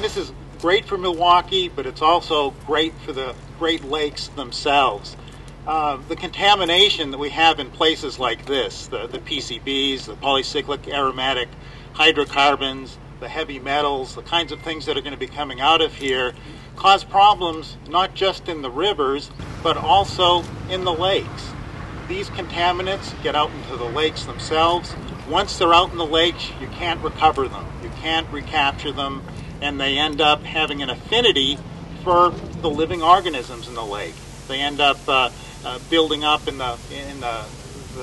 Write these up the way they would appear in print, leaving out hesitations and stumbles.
this is great for Milwaukee, but it's also great for the Great Lakes themselves. The contamination that we have in places like this, the PCBs, the polycyclic aromatic hydrocarbons, the heavy metals, the kinds of things that are going to be coming out of here, cause problems not just in the rivers, but also in the lakes. These contaminants get out into the lakes themselves. Once they're out in the lakes, you can't recover them. You can't recapture them, and they end up having an affinity for the living organisms in the lake. They end up building up in the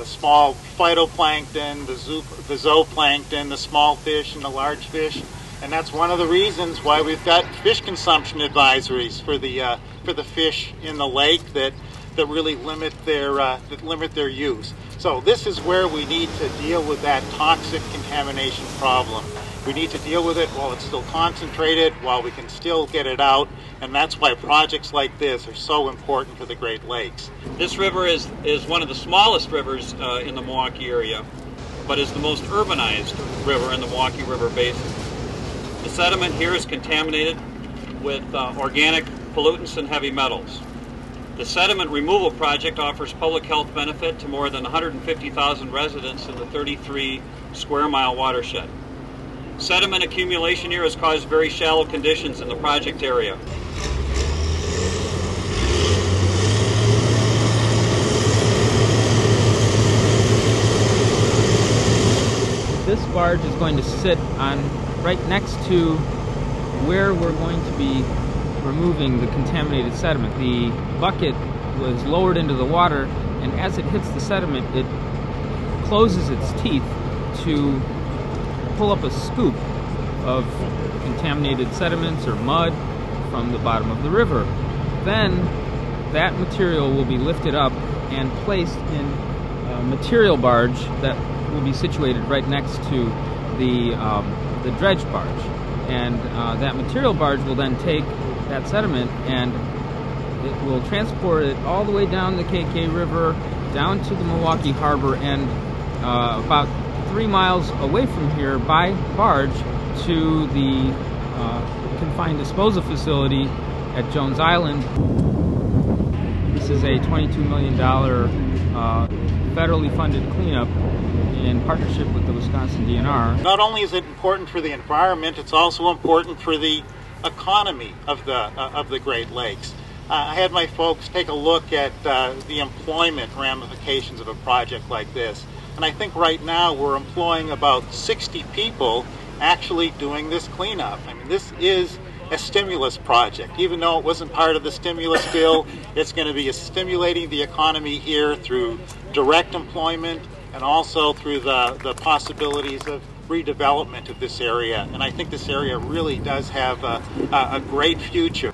small phytoplankton, the zooplankton, the small fish and the large fish, and that's one of the reasons why we've got fish consumption advisories for the fish in the lake that really limit their use. So this is where we need to deal with that toxic contamination problem. We need to deal with it while it's still concentrated, while we can still get it out, and that's why projects like this are so important for the Great Lakes. This river is one of the smallest rivers in the Milwaukee area, but is the most urbanized river in the Milwaukee River Basin. The sediment here is contaminated with organic pollutants and heavy metals. The sediment removal project offers public health benefit to more than 150,000 residents in the 33 square mile watershed. Sediment accumulation here has caused very shallow conditions in the project area. This barge is going to sit on right next to where we're going to be removing the contaminated sediment. The bucket was lowered into the water, and as it hits the sediment, it closes its teeth to pull up a scoop of contaminated sediments or mud from the bottom of the river. Then that material will be lifted up and placed in a material barge that will be situated right next to the dredge barge. And that material barge will then take that sediment and it will transport it all the way down the KK River, down to the Milwaukee Harbor, and about 3 miles away from here by barge to the confined disposal facility at Jones Island. This is a $22 million federally funded cleanup in partnership with the Wisconsin DNR. Not only is it important for the environment, it's also important for the economy of the Great Lakes. I had my folks take a look at the employment ramifications of a project like this, and I think right now we're employing about 60 people actually doing this cleanup. I mean, this is a stimulus project. Even though it wasn't part of the stimulus bill, it's going to be stimulating the economy here through direct employment and also through the possibilities of redevelopment of this area. And I think this area really does have a great future.